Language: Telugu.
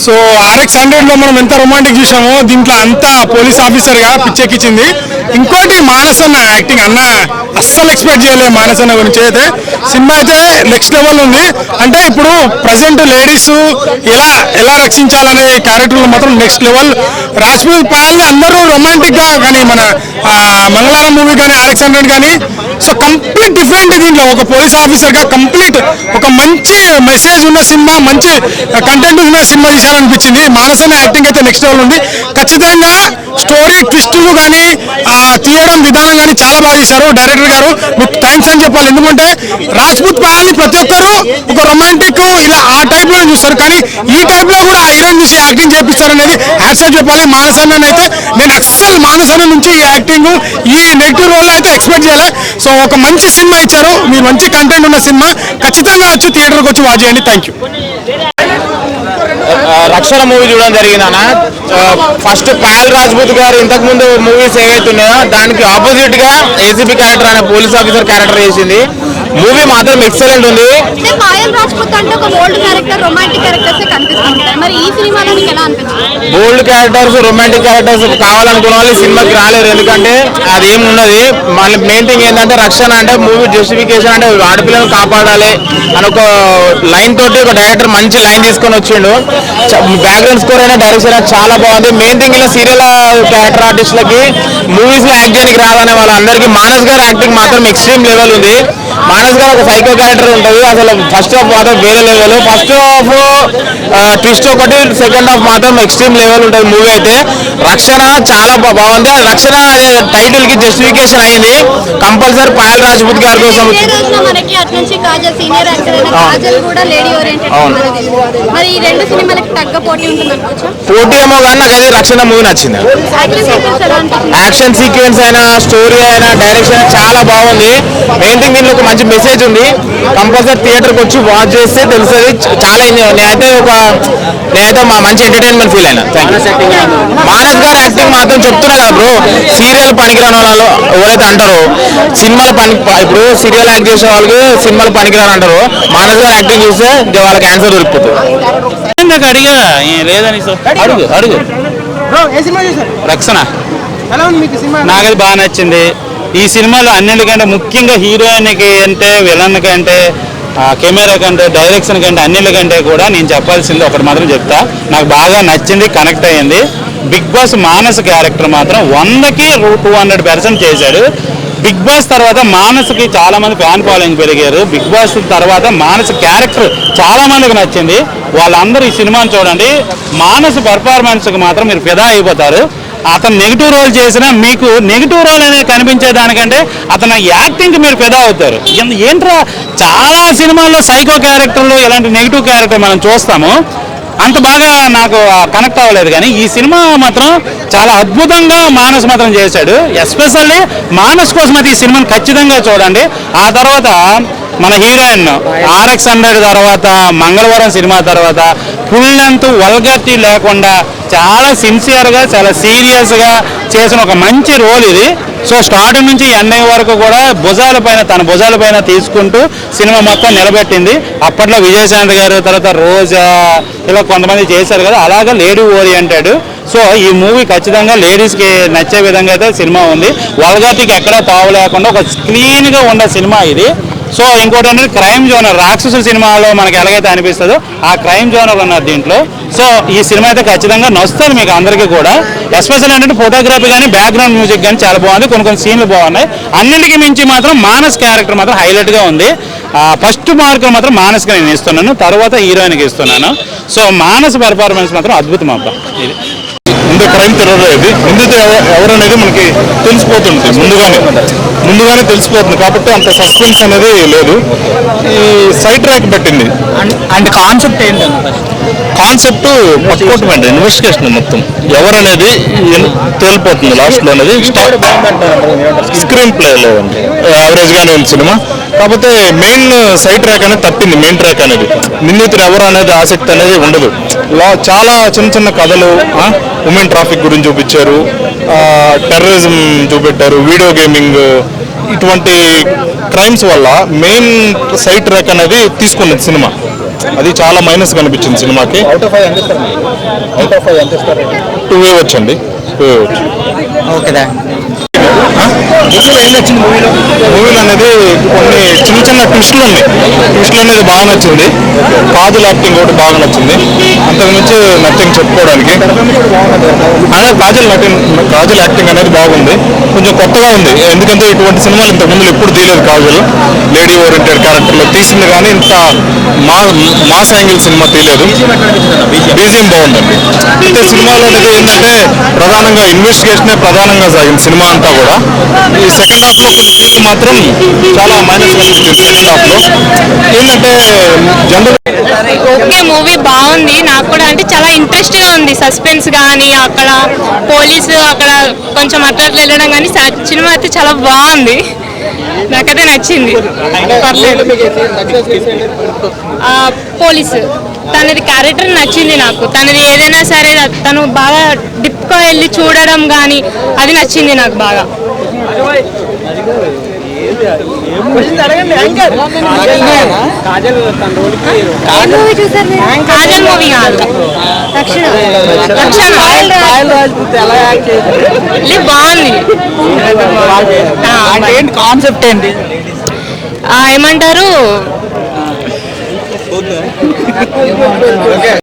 సో RX-100 మనం ఎంత రొమాంటిక్ చూసామో దీంట్లో అంతా పోలీస్ ఆఫీసర్గా పిచ్చెక్కించింది. ఇంకోటి మానస్ అన్న యాక్టింగ్ అన్న అస్సలు ఎక్స్పెక్ట్ చేయలేదు మానస్ అన్న గురించి. అయితే సినిమా అయితే నెక్స్ట్ లెవెల్ ఉంది. అంటే ఇప్పుడు ప్రజెంట్ లేడీస్ ఎలా రక్షించాలనే క్యారెక్టర్లు మాత్రం నెక్స్ట్ లెవెల్. రాజ్పూత్ పాయల్ని అందరూ రొమాంటిక్గా కానీ మన మంగళవారం మూవీ కానీ RX-100 కానీ సో కంప్లీట్ డిఫరెంట్. దీంట్లో ఒక పోలీస్ ఆఫీసర్గా కంప్లీట్ ఒక మంచి మెసేజ్ ఉన్న సినిమా, మంచి కంటెంట్ ఉన్న సినిమా తీశారనిపించింది. మానస్ అనే యాక్టింగ్ అయితే నెక్స్ట్ లెవెల్ ఉంది. ఖచ్చితంగా స్టోరీ ట్విస్టులు కానీ తీయడం విధానం కానీ చాలా బాగా చేశారు డైరెక్టర్ గారు. మీకు థ్యాంక్స్ అని చెప్పాలి. ఎందుకంటే రాజ్పూత్ పాయల్ని ప్రతి ఒక్కరు ఒక రొమాంటిక్ ఇలా ఆ టైప్ లో చూస్తారు, కానీ ఈ టైప్ లో కూడా హీరోయిన్ చూసి యాక్టింగ్ చేపిస్తారు అనేది హ్యాట్స్ ఆఫ్ చెప్పాలి. మానస్ అన్న అయితే నేను అస్సలు మానస్ అన్న నుంచి ఈ యాక్టింగ్ ఈ నెగిటివ్ రోల్ అయితే ఎక్స్పెక్ట్ చేయలే. సో ఒక మంచి సినిమా ఇచ్చారు, మీరు మంచి కంటెంట్ ఉన్న సినిమా. ఖచ్చితంగా వచ్చి థియేటర్కి వచ్చి వాచ్ చేయండి. Thank you. రక్షణ మూవీ చూడడం జరిగింది అన్న. ఫస్ట్ పాయల్ రాజ్పూత్ గారు ఇంతకు ముందు మూవీస్ ఏవైతున్నాయో దానికి ఆపోజిట్ గా ఏసీపీ క్యారెక్టర్ అనే పోలీస్ ఆఫీసర్ క్యారెక్టర్ చేసింది. మూవీ మాత్రం ఎక్సలెంట్ ఉంది. పాయల్ రాజ్పూత్ అంటే ఒక బోల్డ్ క్యారెక్టర్, రొమాంటిక్ క్యారెక్టర్స్ కనిపిస్తుంటాయి. మరి ఈ సినిమాలో మీకు ఎలా అనిపించింది? బోల్డ్ క్యారెక్టర్స్, రొమాంటిక్ క్యారెక్టర్స్ కావాలనుకున్న వాళ్ళు సినిమాకి రాలేరు. ఎందుకంటే అదేం ఉన్నది. మళ్ళీ మెయిన్ థింగ్ ఏంటంటే రక్షణ అంటే మూవీ జస్టిఫికేషన్ అంటే ఆడపిల్లను కాపాడాలి అని ఒక లైన్ తోటి ఒక డైరెక్టర్ మంచి లైన్ తీసుకొని వచ్చిండు. బ్యాక్గ్రౌండ్ స్కోర్ అయినా డైరెక్షన్ చాలా బాగుంది. మెయిన్ థింగ్ ఇలా సీరియల్ క్యారెక్టర్ ఆర్టిస్టులకి మూవీస్ లో యాక్ట్ చేయడానికి రాదనే వాళ్ళందరికీ మానస్ గారు యాక్టింగ్ మాత్రం ఎక్స్ట్రీమ్ లెవెల్ ఉంది. మానస్ గారు ఒక సైకో క్యారెక్టర్ ఉంటుంది. అసలు ఫస్ట్ హాఫ్ మాత్రం వేరే లెవెల్. ఫస్ట్ హాఫ్ ట్విస్ట్ ఒకటి, సెకండ్ హాఫ్ మాత్రం ఎక్స్ట్రీమ్ లెవెల్ ఉంటుంది మూవీ అయితే. రక్షణ చాలా బాగుంది. రక్షణ టైటిల్ కి జస్టిఫికేషన్ అయింది. కంపల్సరీ పాయల్ రాజ్పూత్ గారి కోసం పోటీ ఏమో కానీ నాకు అది రక్షణ మూవీ నచ్చింది. యాక్షన్ సీక్వెన్స్ అయినా, స్టోరీ అయినా, డైరెక్షన్ చాలా బాగుంది. మెయిన్ థింగ్ దీనిలో ఒక మంచి మెసేజ్ ఉంది. కంపల్సరీ థియేటర్కి వచ్చి వాచ్ చేస్తే తెలుస్తుంది. చాలా నేనైతే మంచి ఎంటర్టైన్మెంట్ ఫీల్ అయినా. మానస్ గారు యాక్టింగ్ మాత్రం చెప్తున్నా కదా బ్రో, సీరియల్ పనికిరాని వాళ్ళు ఎవరైతే అంటారో సినిమాలు ఇప్పుడు సీరియల్ యాక్ట్ చేసే వాళ్ళకి సినిమాలు పనికిరాని అంటారు. మానస్ గారు యాక్టింగ్ చూస్తే వాళ్ళకి ఆన్సర్ దొరికిపోతుంది. అడిగా లేదని అడుగు అడుగు. రక్షణ నాకది బాగా నచ్చింది. ఈ సినిమాలో అన్నిటికంటే ముఖ్యంగా హీరోయిన్కి అంటే, విలన్ కంటే, కెమెరా కంటే, డైరెక్షన్ కంటే, అన్నిటికంటే కూడా నేను చెప్పాల్సింది ఒకటి మాత్రం చెప్తా. నాకు బాగా నచ్చింది, కనెక్ట్ అయ్యింది. బిగ్ బాస్ మానస్ క్యారెక్టర్ మాత్రం 100కి 200% చేశాడు. బిగ్ బాస్ తర్వాత మానస్కి చాలా మంది ఫ్యాన్ ఫాలోయింగ్ పెరిగారు. బిగ్ బాస్ తర్వాత మానస్ క్యారెక్టర్ చాలా మందికి నచ్చింది. వాళ్ళందరూ ఈ సినిమాని చూడండి. మానస్ పెర్ఫార్మెన్స్కి మాత్రం మీరు ఫిదా అయిపోతారు. అతను నెగిటివ్ రోల్ చేసినా మీకు నెగిటివ్ రోల్ అనేది కనిపించే దానికంటే అతను యాక్టింగ్కి మీరు ఫిదా అవుతారు. ఏంట్రా చాలా సినిమాల్లో సైకో క్యారెక్టర్లు ఇలాంటి నెగిటివ్ క్యారెక్టర్ మనం చూస్తాము, అంత బాగా నాకు కనెక్ట్ అవ్వలేదు. కానీ ఈ సినిమా మాత్రం చాలా అద్భుతంగా మానస్ మాత్రం చేశాడు. ఎస్పెషల్లీ మానస్ కోసం అయితే ఈ సినిమాని ఖచ్చితంగా చూడండి. ఆ తర్వాత మన హీరోయిన్ RX-100 తర్వాత, మంగళవారం సినిమా తర్వాత ఫుల్ లెంత్ వల్గారిటీ లేకుండా చాలా సిన్సియర్గా, చాలా సీరియస్గా చేసిన ఒక మంచి రోల్ ఇది. సో స్టార్టింగ్ నుంచి ఎండింగ్ వరకు కూడా తన భుజాలపైన తీసుకుంటూ సినిమా మొత్తం నిలబెట్టింది. అప్పట్లో విజయశాంతి గారు, తర్వాత రోజా, ఇలా కొంతమంది చేశారు కదా, అలాగా లేడీ ఓరియంటెడ్. సో ఈ మూవీ ఖచ్చితంగా లేడీస్కి నచ్చే విధంగా అయితే సినిమా ఉంది. వల్గారిటీకి ఎక్కడా తావు లేకుండా ఒక క్లీన్గా ఉన్న సినిమా ఇది. సో ఇంకోటి ఏంటంటే క్రైమ్ జోనర్, రాక్షసుల సినిమాలో మనకి ఎలాగైతే అనిపిస్తుందో ఆ క్రైమ్ జోనర్ ఉన్నారు దీంట్లో. సో ఈ సినిమా అయితే ఖచ్చితంగా నచ్చుతుంది మీకు అందరికీ కూడా. ఎస్పెషల్ ఏంటంటే ఫోటోగ్రఫీ కానీ, బ్యాక్గ్రౌండ్ మ్యూజిక్ కానీ చాలా బాగుంది. కొన్ని సీన్లు బాగున్నాయి. అన్నింటికి మించి మాత్రం మానస్ క్యారెక్టర్ మాత్రం హైలైట్గా ఉంది. ఫస్ట్ మార్కులు మాత్రం మానస్కి నేను ఇస్తున్నాను, తర్వాత హీరోయిన్కి ఇస్తున్నాను. సో మానస్ పెర్ఫార్మెన్స్ మాత్రం అద్భుతం అబ్బా. ఇది ముందు క్రైమ్ థ్రిల్లర్ ఇది. నిందితుడు ఎవరనేది మనకి తెలిసిపోతుంది, ముందుగానే తెలిసిపోతుంది. కాబట్టి అంత సస్పెన్స్ అనేది లేదు. ఈ సైడ్ ట్రాక్ పెట్టింది. అండ్ కాన్సెప్ట్ ఏంటంటే కాన్సెప్ట్ పట్టుకోవటం, ఇన్వెస్టిగేషన్ మొత్తం ఎవరనేది తేలిపోతుంది లాస్ట్లో అనేది. స్క్రీన్ ప్లే లేదండి, యావరేజ్గానే ఉంది సినిమా. కాకపోతే మెయిన్ సైడ్ ట్రాక్ అనేది తప్పింది. మెయిన్ ట్రాక్ అనేది నిందితుడు ఎవరు అనేది ఆసక్తి అనేది ఉండదు. చాలా చిన్న కథలు, ఉమెన్ ట్రాఫిక్ గురించి చూపించారు, టెర్రరిజం చూపెట్టారు, వీడియో గేమింగ్, ఇటువంటి క్రైమ్స్ వల్ల మెయిన్ సైడ్ ట్రాక్ అనేది తీసుకున్నది సినిమా. అది చాలా మైనస్ కనిపించింది సినిమాకి. అవుట్ ఆఫ్ 5 ఎంత ఇస్తారు? 2 ఇవ్వచ్చండి. 2 ఇవ్వచ్చు. ఓకే. మూవీలో అనేది కొన్ని చిన్న చిన్న ట్విస్టులు ఉన్నాయి. ట్విస్టులు అనేది బాగా నచ్చింది. కాజల్ యాక్టింగ్ కూడా బాగా నచ్చింది. అంతకుమించి నథింగ్ చెప్పుకోవడానికి. అదే కాజల్ యాక్టింగ్ అనేది బాగుంది. కొంచెం కొత్తగా ఉంది. ఎందుకంటే ఇటువంటి సినిమాలు ఇంతకుముందు ఎప్పుడు తీయలేదు కాజల్. లేడీ ఓరియంటెడ్ క్యారెక్టర్లో తీసింది కానీ ఇంత మాస్ యాంగిల్ సినిమా తీయలేదు. బీజిఎం బాగుందండి. అయితే సినిమాలో అనేది ఏంటంటే ప్రధానంగా ఇన్వెస్టిగేషనే ప్రధానంగా సాగింది సినిమా అంతా కూడా. ఈ సెకండ్ హాఫ్ లో కొన్ని సీన్లు మాత్రం చాలా మైనస్ కనిపించింది. సెకండ్ హాఫ్ లో ఏంటంటే జనరల్ ఓకే మూవీ బాగుంది. నాకు కూడా అంటే చాలా ఇంట్రెస్ట్ గా ఉంది. సస్పెన్స్ కానీ అక్కడ పోలీసు అక్కడ కొంచెం అట్లా వెళ్ళడం కానీ సినిమా అయితే చాలా బాగుంది. నాకైతే నచ్చింది. పోలీసు తనది క్యారెక్టర్ నచ్చింది నాకు. తనది ఏదైనా సరే తను బాగా డిప్గా వెళ్ళి చూడడం కానీ అది నచ్చింది నాకు బాగా. కాజల్ మూవీ కాదు, బాగుంది. కాన్సెప్ట్ ఏంటి ఏమంటారు